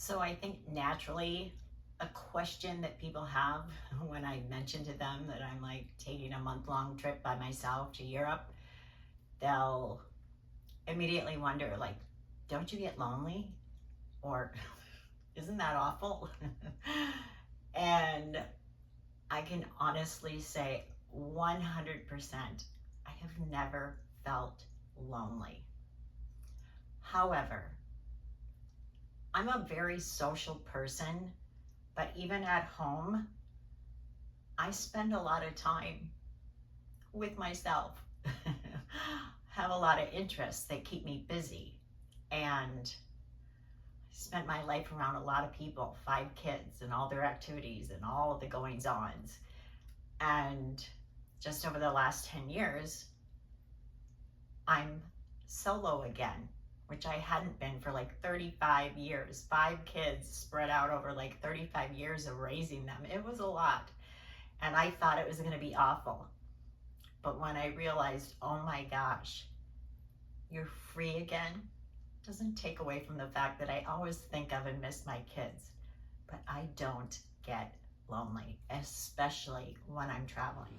So I think naturally a question that people have when I mention to them that I'm like taking a month-long trip by myself to Europe, they'll immediately wonder like, don't you get lonely? Or isn't that awful? And I can honestly say 100% I have never felt lonely. However, I'm a very social person, but even at home, I spend a lot of time with myself. Have a lot of interests that keep me busy. And I spent my life around a lot of people, 5 kids and all their activities and all of the goings ons. And just over the last 10 years, I'm solo again, which I hadn't been for like 35 years. 5 kids spread out over like 35 years of raising them. It was a lot. And I thought it was going to be awful. But when I realized, oh my gosh, you're free again, doesn't take away from the fact that I always think of and miss my kids. But I don't get lonely, especially when I'm traveling.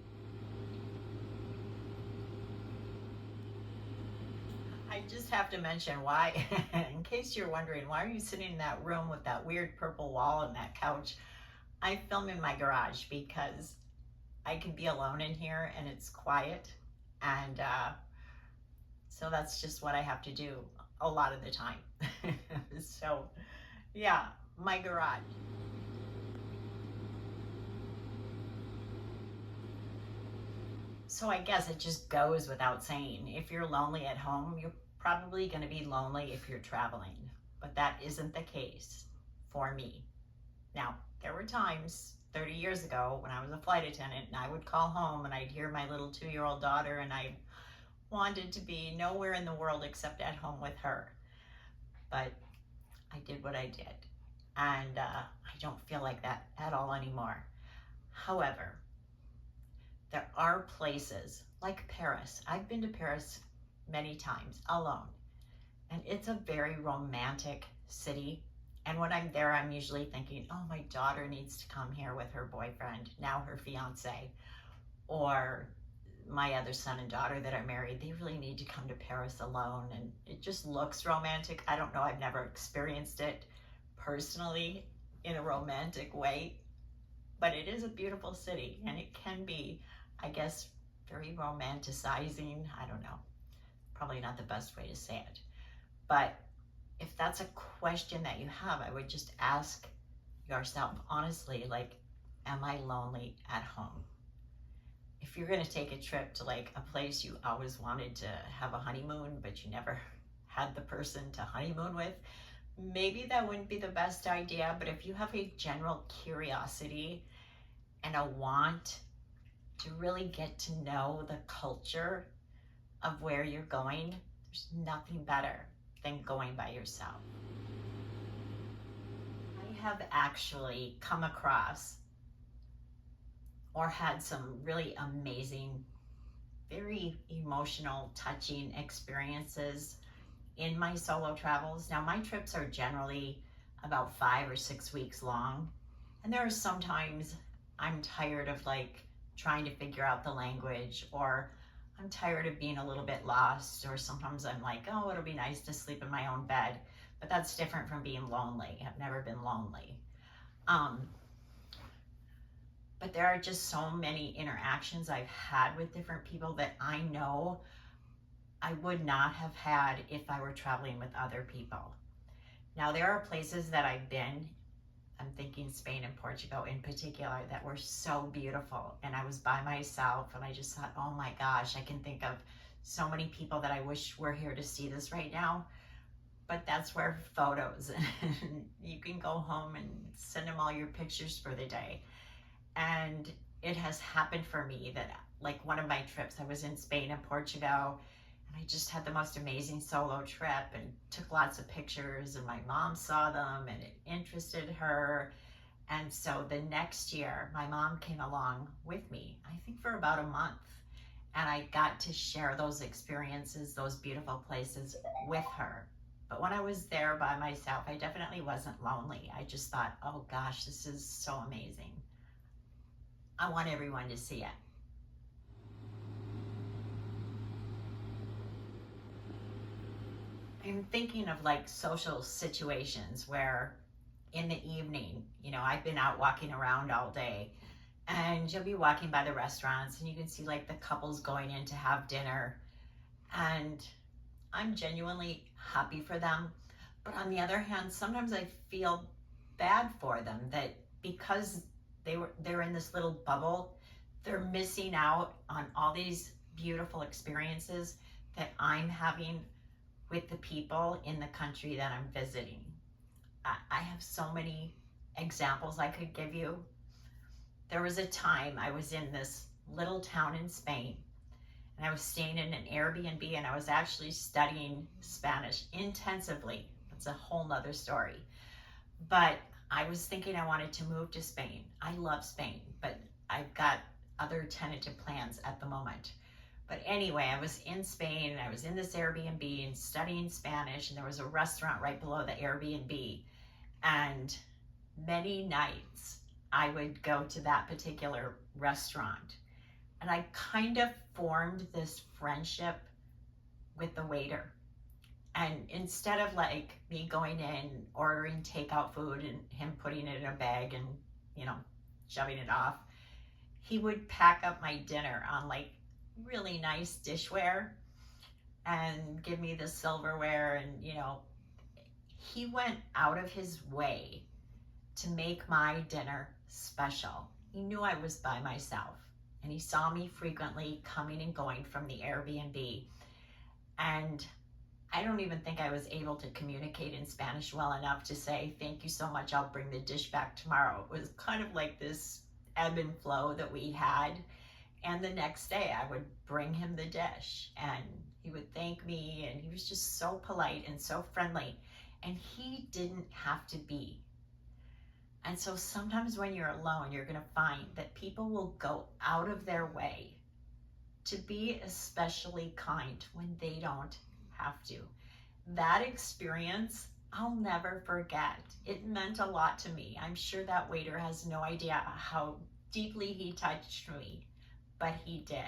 I just have to mention why, in case you're wondering, why are you sitting in that room with that weird purple wall and that couch? I film in my garage because I can be alone in here and it's quiet. And so that's just what I have to do a lot of the time. So yeah, my garage. So I guess it just goes without saying, if you're lonely at home, you're probably going to be lonely if you're traveling. But that isn't the case for me. Now, there were times 30 years ago when I was a flight attendant and I would call home and I'd hear my little 2-year-old daughter and I wanted to be nowhere in the world except at home with her. But I did what I did. And I don't feel like that at all anymore. However, there are places like Paris. I've been to Paris many times alone, and it's a very romantic city. And when I'm there, I'm usually thinking, oh, my daughter needs to come here with her boyfriend, now her fiance, or my other son and daughter that are married, they really need to come to Paris alone. And it just looks romantic. I don't know, I've never experienced it personally in a romantic way, but it is a beautiful city and it can be, I guess, very romanticizing. I don't know, probably not the best way to say it. But if that's a question that you have, I would just ask yourself honestly, like, am I lonely at home? If you're going to take a trip to like a place you always wanted to have a honeymoon, but you never had the person to honeymoon with, maybe that wouldn't be the best idea. But if you have a general curiosity and a want to really get to know the culture of where you're going, there's nothing better than going by yourself. I have actually come across or had some really amazing, very emotional, touching experiences in my solo travels. Now, my trips are generally about 5 or 6 weeks long, and there are sometimes I'm tired of like trying to figure out the language, or I'm tired of being a little bit lost, or sometimes I'm like, oh, it'll be nice to sleep in my own bed. But that's different from being lonely. I've never been lonely. But there are just so many interactions I've had with different people that I know I would not have had if I were traveling with other people. Now, there are places that I've been, I'm thinking Spain and Portugal in particular, that were so beautiful. And I was by myself and I just thought, oh my gosh, I can think of so many people that I wish were here to see this right now. But that's where photos, you can go home and send them all your pictures for the day. And it has happened for me that like one of my trips, I was in Spain and Portugal, and I just had the most amazing solo trip and took lots of pictures, and my mom saw them and it interested her. And so the next year, my mom came along with me, I think for about a month, and I got to share those experiences, those beautiful places with her. But when I was there by myself, I definitely wasn't lonely. I just thought, oh gosh, this is so amazing. I want everyone to see it. I'm thinking of like social situations where in the evening, I've been out walking around all day, and you'll be walking by the restaurants and you can see like the couples going in to have dinner, and I'm genuinely happy for them. But on the other hand, sometimes I feel bad for them, that because they're in this little bubble, they're missing out on all these beautiful experiences that I'm having with the people in the country that I'm visiting. I have so many examples I could give you. There was a time I was in this little town in Spain, and I was staying in an Airbnb, and I was actually studying Spanish intensively. That's a whole nother story. But I was thinking I wanted to move to Spain. I love Spain, but I've got other tentative plans at the moment. But anyway, I was in Spain and I was in this Airbnb and studying Spanish, and there was a restaurant right below the Airbnb. And many nights I would go to that particular restaurant, and I kind of formed this friendship with the waiter. And instead of like me going in, ordering takeout food and him putting it in a bag and, you know, shoving it off, he would pack up my dinner on like really nice dishware and give me the silverware. And, he went out of his way to make my dinner special. He knew I was by myself, and he saw me frequently coming and going from the Airbnb. And I don't even think I was able to communicate in Spanish well enough to say, thank you so much, I'll bring the dish back tomorrow. It was kind of like this ebb and flow that we had. And the next day I would bring him the dish and he would thank me, and he was just so polite and so friendly, and he didn't have to be. And so sometimes when you're alone, you're going to find that people will go out of their way to be especially kind when they don't have to. That experience I'll never forget. It meant a lot to me. I'm sure that waiter has no idea how deeply he touched me, but he did.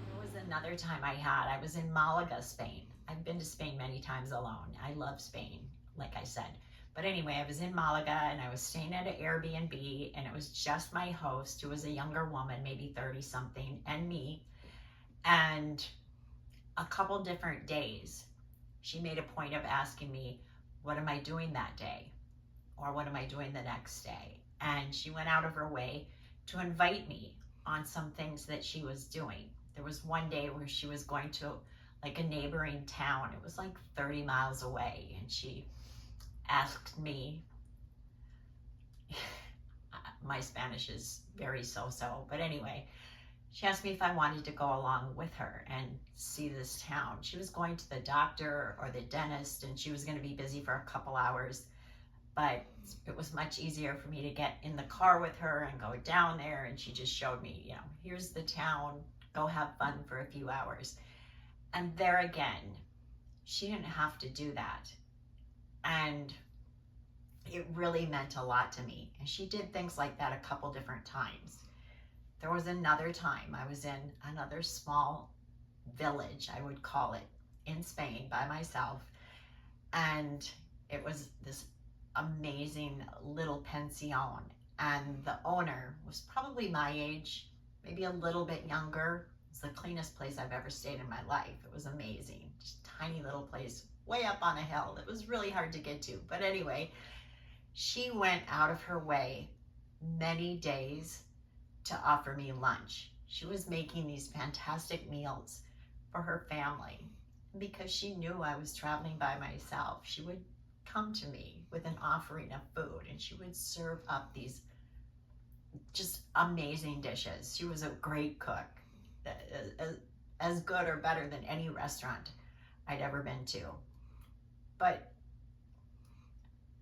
There was another time I was in Malaga, Spain. I've been to Spain many times alone. I love Spain, like I said. But anyway, I was in Malaga and I was staying at an Airbnb, and it was just my host, who was a younger woman, maybe 30 something, and me. And a couple different days, she made a point of asking me, what am I doing that day? Or what am I doing the next day? And she went out of her way to invite me on some things that she was doing. There was one day where she was going to like a neighboring town. It was like 30 miles away. And she asked me, my Spanish is very so-so, but anyway, she asked me if I wanted to go along with her and see this town. She was going to the doctor or the dentist, and she was going to be busy for a couple hours, but it was much easier for me to get in the car with her and go down there. And she just showed me, here's the town, go have fun for a few hours. And there again, she didn't have to do that. And it really meant a lot to me. And she did things like that a couple different times. There was another time I was in another small village, I would call it, in Spain by myself. And it was this amazing little pension. And the owner was probably my age, maybe a little bit younger. It was the cleanest place I've ever stayed in my life. It was amazing. Just a tiny little place way up on a hill. It was really hard to get to. But anyway, she went out of her way many days to offer me lunch. She was making these fantastic meals for her family. Because she knew I was traveling by myself, she would come to me with an offering of food, and she would serve up these just amazing dishes. She was a great cook, as good or better than any restaurant I'd ever been to. But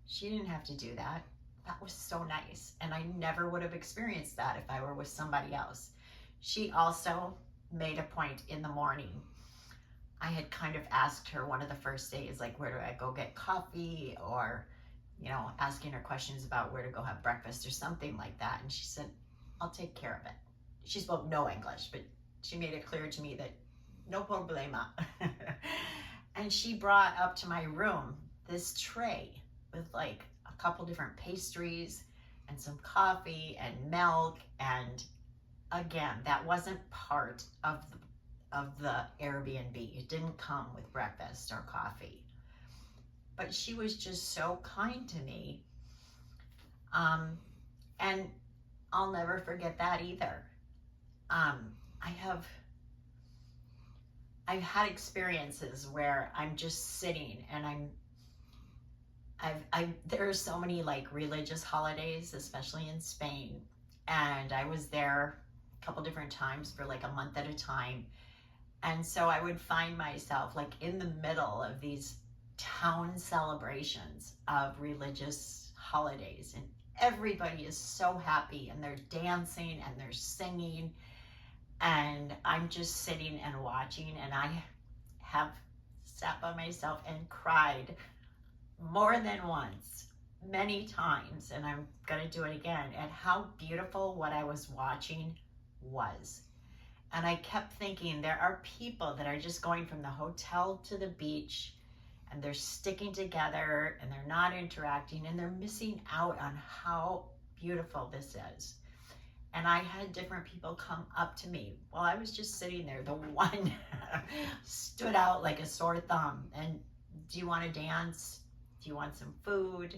she didn't have to do that. That was so nice. And I never would have experienced that if I were with somebody else. She also made a point in the morning. I had kind of asked her one of the first days, like, where do I go get coffee? Or, asking her questions about where to go have breakfast or something like that. And she said, I'll take care of it. She spoke no English, but she made it clear to me that no problema. And she brought up to my room this tray with like a couple different pastries and some coffee and milk. And again, that wasn't part of the Airbnb. It didn't come with breakfast or coffee. But she was just so kind to me. And I'll never forget that either. Um, I have I've had experiences where I'm just sitting and there are so many like religious holidays, especially in Spain. And I was there a couple different times for like a month at a time. And so I would find myself like in the middle of these town celebrations of religious holidays. And everybody is so happy and they're dancing and they're singing. And I'm just sitting and watching, and I have sat by myself and cried more than once, many times, and I'm gonna do it again, at how beautiful what I was watching was. And I kept thinking, there are people that are just going from the hotel to the beach and they're sticking together and they're not interacting and they're missing out on how beautiful this is. And I had different people come up to me while I was just sitting there. The one stood out like a sore thumb. And do you want to dance? Do you want some food?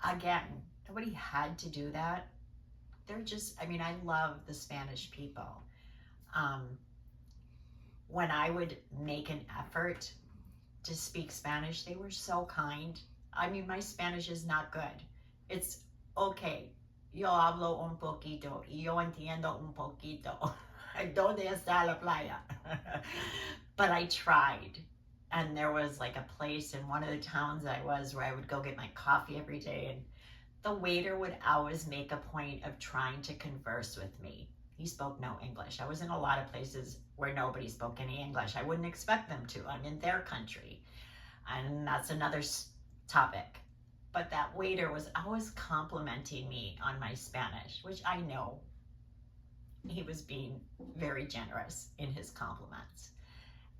Again, nobody had to do that. They're just, I love the Spanish people. When I would make an effort to speak Spanish, they were so kind. My Spanish is not good. It's okay. Yo hablo un poquito y yo entiendo un poquito. ¿Dónde está la playa? But I tried. And there was like a place in one of the towns I was where I would go get my coffee every day. And the waiter would always make a point of trying to converse with me. He spoke no English. I was in a lot of places where nobody spoke any English. I wouldn't expect them to. I'm in their country. And that's another topic. But that waiter was always complimenting me on my Spanish, which I know he was being very generous in his compliments.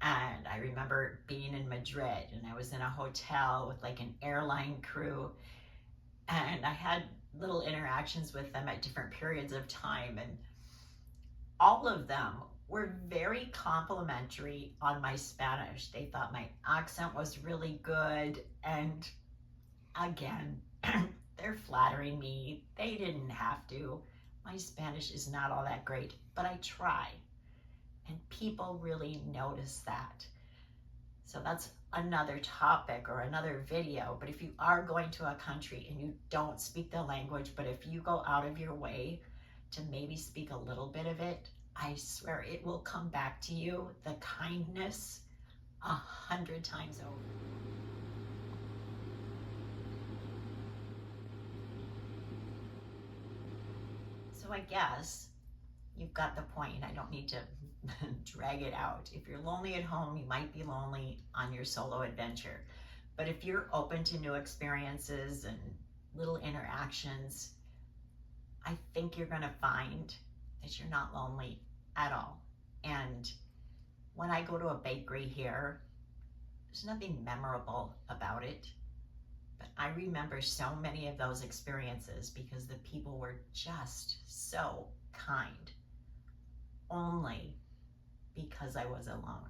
And I remember being in Madrid and I was in a hotel with like an airline crew, and I had little interactions with them at different periods of time, and all of them were very complimentary on my Spanish. They thought my accent was really good, and again, they're flattering me. They didn't have to. My Spanish is not all that great, but I try. And people really notice that. So that's another topic or another video. But if you are going to a country and you don't speak the language, but if you go out of your way to maybe speak a little bit of it, I swear it will come back to you, the kindness, 100 times over. So I guess you've got the point. I don't need to drag it out. If you're lonely at home, you might be lonely on your solo adventure. But if you're open to new experiences and little interactions, I think you're going to find that you're not lonely at all. And when I go to a bakery here, there's nothing memorable about it. But I remember so many of those experiences because the people were just so kind, only because I was alone.